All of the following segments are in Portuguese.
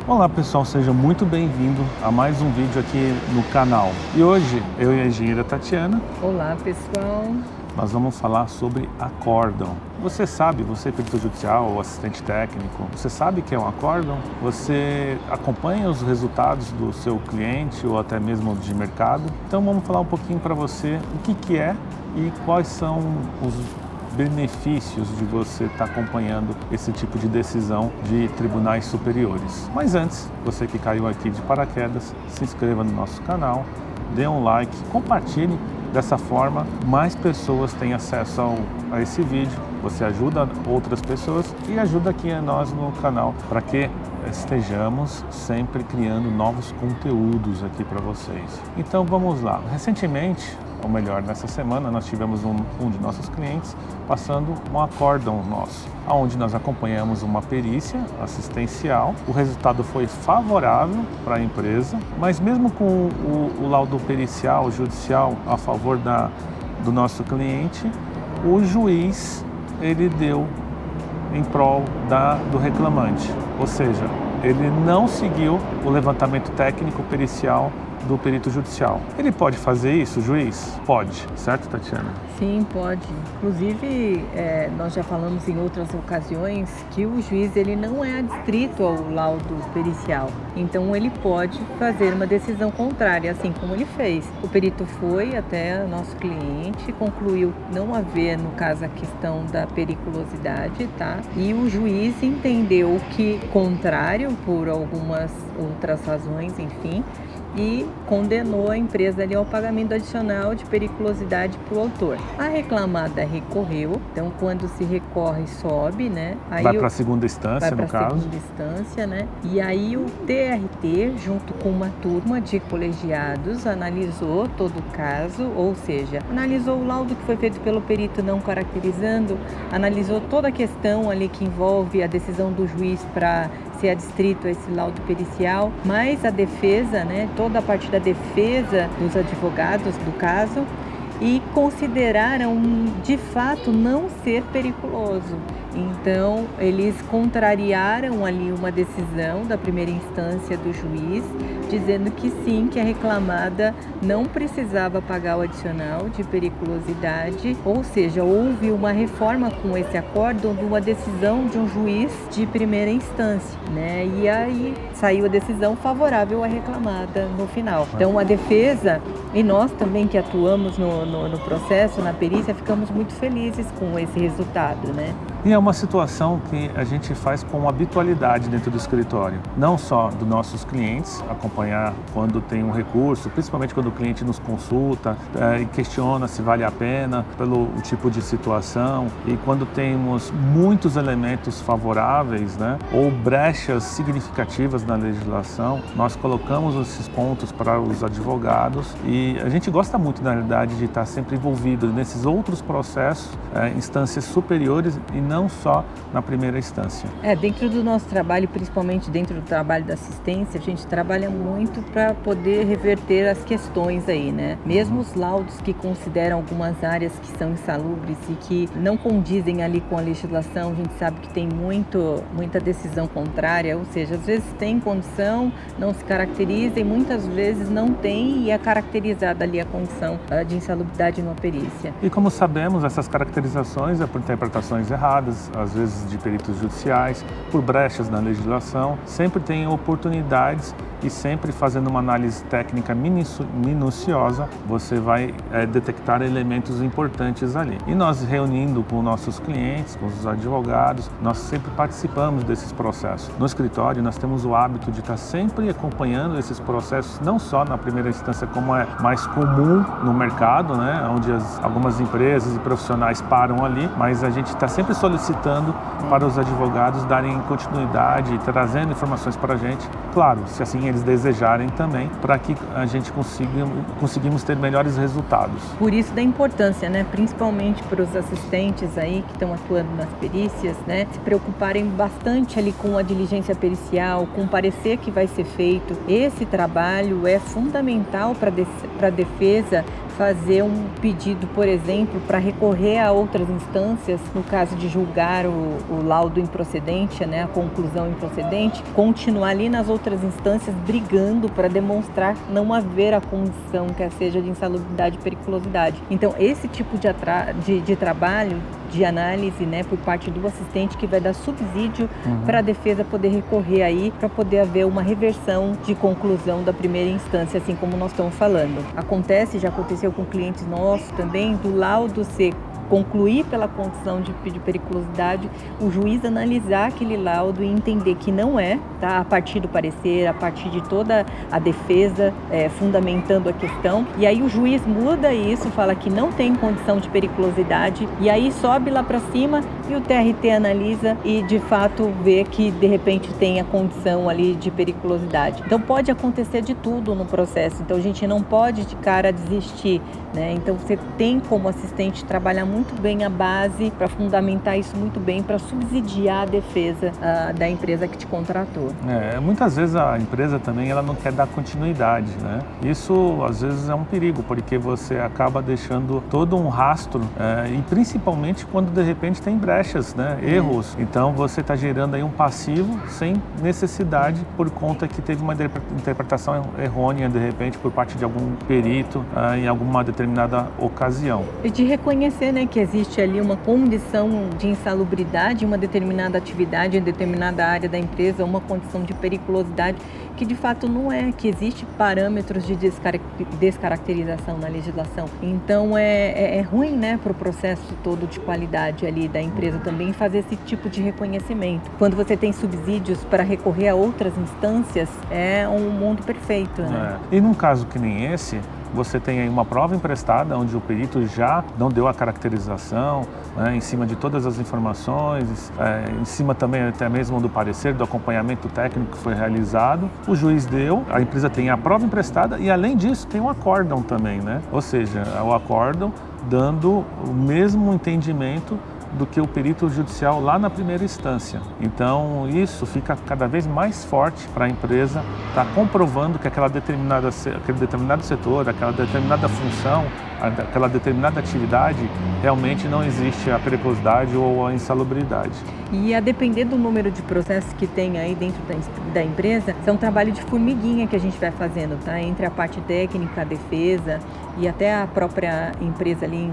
Olá pessoal, seja muito bem-vindo a mais um vídeo aqui no canal. E hoje, eu e a engenheira Tatiana, Olá, pessoal. nós vamos falar sobre acórdão. Você sabe, você é perito judicial ou assistente técnico, você sabe o que é um acórdão? Você acompanha os resultados do seu cliente ou até mesmo de mercado? Então vamos falar um pouquinho para você o que é e quais são os benefícios de você estar acompanhando esse tipo de decisão de tribunais superiores. Mas antes, você que caiu aqui de paraquedas, se inscreva no nosso canal, dê um like, compartilhe. Dessa forma, mais pessoas têm acesso a esse vídeo, você ajuda outras pessoas e ajuda aqui a nós no canal para que estejamos sempre criando novos conteúdos aqui para vocês. Então vamos lá. Recentemente, ou melhor, nessa semana, nós tivemos um de nossos clientes passando um acórdão nosso, onde nós acompanhamos uma perícia assistencial. O resultado foi favorável para a empresa, mas mesmo com o laudo pericial, judicial, a favor do nosso cliente, o juiz, ele deu em prol do reclamante, ou seja, ele não seguiu o levantamento técnico pericial do perito judicial. Ele pode fazer isso, juiz? Pode, certo, Tatiana? Sim, pode. Inclusive, nós já falamos em outras ocasiões que o juiz ele não é adstrito ao laudo pericial. Então, ele pode fazer uma decisão contrária, assim como ele fez. O perito foi até nosso cliente, concluiu não haver, no caso, a questão da periculosidade, tá? E o juiz entendeu que contrário por algumas outras razões, enfim, e condenou a empresa ali ao pagamento adicional de periculosidade para o autor. A reclamada recorreu, então quando se recorre sobe, né? Aí vai para a segunda instância, no caso. Vai para a segunda instância, né? E aí o TRT, junto com uma turma de colegiados, analisou todo o caso, ou seja, analisou o laudo que foi feito pelo perito não caracterizando, analisou toda a questão ali que envolve a decisão do juiz para ser adstrito a esse laudo pericial, mas a defesa, né, toda a parte da defesa dos advogados do caso, e consideraram de fato não ser periculoso. Então, eles contrariaram ali uma decisão da primeira instância do juiz, dizendo que sim, que a reclamada não precisava pagar o adicional de periculosidade, ou seja, houve uma reforma com esse acórdão de uma decisão de um juiz de primeira instância, né? E aí saiu a decisão favorável à reclamada no final. Então, a defesa, e nós também que atuamos no processo, na perícia, ficamos muito felizes com esse resultado, né? E é uma situação que a gente faz com habitualidade dentro do escritório. Não só dos nossos clientes, acompanhar quando tem um recurso, principalmente quando o cliente nos consulta e questiona se vale a pena pelo tipo de situação. E quando temos muitos elementos favoráveis, né, ou brechas significativas na legislação, nós colocamos esses pontos para os advogados e a gente gosta muito, na realidade, de estar sempre envolvido nesses outros processos, instâncias superiores e não só na primeira instância. Dentro do nosso trabalho, principalmente dentro do trabalho da assistência, a gente trabalha muito para poder reverter as questões aí, né? Mesmo os laudos que consideram algumas áreas que são insalubres e que não condizem ali com a legislação, a gente sabe que tem muita decisão contrária, ou seja, às vezes tem condição, não se caracteriza e muitas vezes não tem e é caracterizada ali a condição de insalubridade numa perícia. E como sabemos, essas caracterizações é por interpretações erradas, às vezes de peritos judiciais, por brechas na legislação, sempre tem oportunidades e sempre fazendo uma análise técnica minuciosa, você vai detectar elementos importantes ali. E nós reunindo com nossos clientes, com os advogados, nós sempre participamos desses processos. No escritório nós temos o hábito de estar sempre acompanhando esses processos, não só na primeira instância como é mais comum no mercado, né, onde algumas empresas e profissionais param ali, mas a gente está sempre solicitando para os advogados darem continuidade, trazendo informações para a gente, claro, se assim eles desejarem também, para que a gente conseguimos ter melhores resultados. Por isso da importância, né, principalmente para os assistentes aí que estão atuando nas perícias, né, se preocuparem bastante ali com a diligência pericial, com o parecer que vai ser feito. Esse trabalho é fundamental para a defesa fazer um pedido, por exemplo, para recorrer a outras instâncias, no caso de julgar o laudo improcedente, né, a conclusão improcedente, continuar ali nas outras instâncias brigando para demonstrar não haver a condição, quer seja de insalubridade e periculosidade. Então, esse tipo de trabalho, de análise, né, por parte do assistente, que vai dar subsídio para a defesa poder recorrer aí, para poder haver uma reversão de conclusão da primeira instância, assim como nós estamos falando. Já aconteceu com clientes nossos também, do laudo ser concluir pela condição de periculosidade, o juiz analisar aquele laudo e entender que não é, tá? A partir do parecer, a partir de toda a defesa, fundamentando a questão, e aí o juiz muda isso, fala que não tem condição de periculosidade, e aí sobe lá para cima e o TRT analisa e de fato vê que de repente tem a condição ali de periculosidade. Então pode acontecer de tudo no processo, então a gente não pode de cara desistir, né? Então você tem como assistente trabalhar muito bem a base para fundamentar isso muito bem, para subsidiar a defesa da empresa que te contratou. Muitas vezes a empresa também ela não quer dar continuidade, né? Isso às vezes é um perigo, porque você acaba deixando todo um rastro, e principalmente quando de repente tem brechas, né? Erros. Então você está gerando aí um passivo sem necessidade por conta que teve uma interpretação errônea de repente por parte de algum perito em alguma determinada ocasião. E de reconhecer, né, que existe ali uma condição de insalubridade em uma determinada atividade, em determinada área da empresa, uma condição de periculosidade que de fato não é, que existe parâmetros de descaracterização na legislação. Então é ruim, né, para o processo todo de qualidade ali da empresa também fazer esse tipo de reconhecimento. Quando você tem subsídios para recorrer a outras instâncias, é um mundo perfeito, né? E num caso que nem esse, você tem aí uma prova emprestada onde o perito já não deu a caracterização, né, em cima de todas as informações, em cima também até mesmo do parecer, do acompanhamento técnico que foi realizado. O juiz deu, a empresa tem a prova emprestada e além disso tem um acórdão também, né? Ou seja, o acórdão dando o mesmo entendimento do que o perito judicial lá na primeira instância. Então isso fica cada vez mais forte para a empresa estar comprovando que aquele determinado setor, aquela determinada função, aquela determinada atividade, realmente não existe a periculosidade ou a insalubridade. E a depender do número de processos que tem aí dentro da empresa, é um trabalho de formiguinha que a gente vai fazendo, tá? Entre a parte técnica, a defesa e até a própria empresa ali,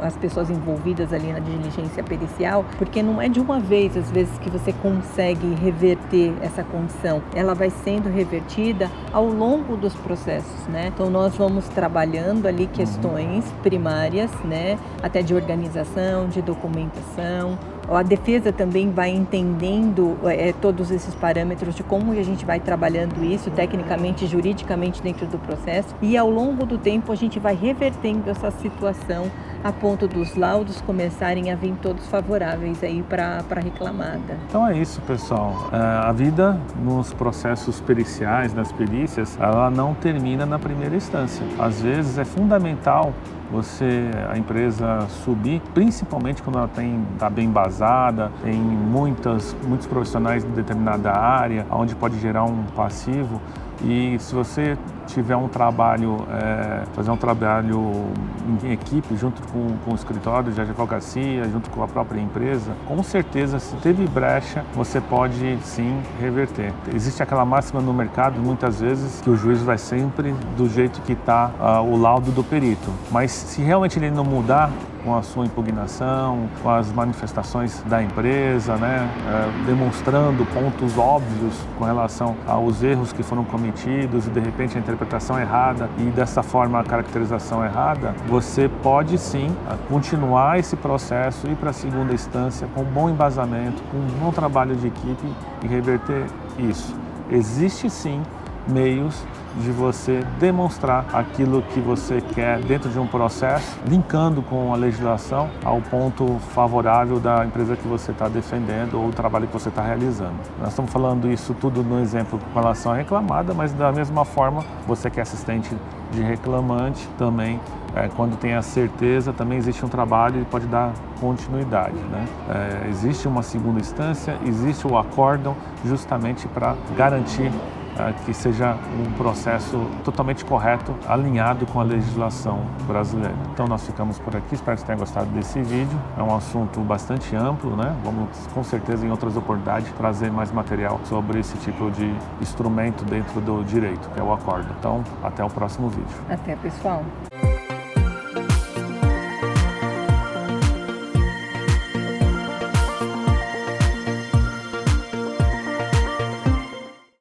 as pessoas envolvidas ali na diligência pericial, porque não é de uma vez, às vezes, que você consegue reverter essa condição. Ela vai sendo revertida ao longo dos processos, né? Então nós vamos trabalhando ali questões primárias, né? Até de organização, de documentação. A defesa também vai entendendo todos esses parâmetros de como a gente vai trabalhando isso tecnicamente, juridicamente dentro do processo, e ao longo do tempo a gente vai revertendo essa situação a ponto dos laudos começarem a vir todos favoráveis aí para a reclamada. Então é isso, pessoal. A vida nos processos periciais, nas perícias, ela não termina na primeira instância. Às vezes é fundamental a empresa subir, principalmente quando ela está bem embasada, tem muitos profissionais de determinada área, onde pode gerar um passivo. E se você tiver um trabalho, fazer um trabalho em equipe, junto com o escritório de advocacia, junto com a própria empresa, com certeza, se teve brecha, você pode sim reverter. Existe aquela máxima no mercado, muitas vezes, que o juiz vai sempre do jeito que está o laudo do perito. Mas se realmente ele não mudar, com a sua impugnação, com as manifestações da empresa, né, demonstrando pontos óbvios com relação aos erros que foram cometidos e de repente a interpretação errada e dessa forma a caracterização errada, você pode sim continuar esse processo, ir para a segunda instância com um bom embasamento, com um bom trabalho de equipe e reverter isso. Existe sim meios de você demonstrar aquilo que você quer dentro de um processo, linkando com a legislação ao ponto favorável da empresa que você está defendendo ou o trabalho que você está realizando. Nós estamos falando isso tudo no exemplo com relação à reclamada, mas da mesma forma, você que é assistente de reclamante também, quando tem a certeza, também existe um trabalho e pode dar continuidade, né? Existe uma segunda instância, existe o acórdão justamente para garantir que seja um processo totalmente correto, alinhado com a legislação brasileira. Então nós ficamos por aqui, espero que você tenha gostado desse vídeo. É um assunto bastante amplo, né? Vamos com certeza em outras oportunidades trazer mais material sobre esse tipo de instrumento dentro do direito, que é o acórdão. Então, até o próximo vídeo. Até, pessoal.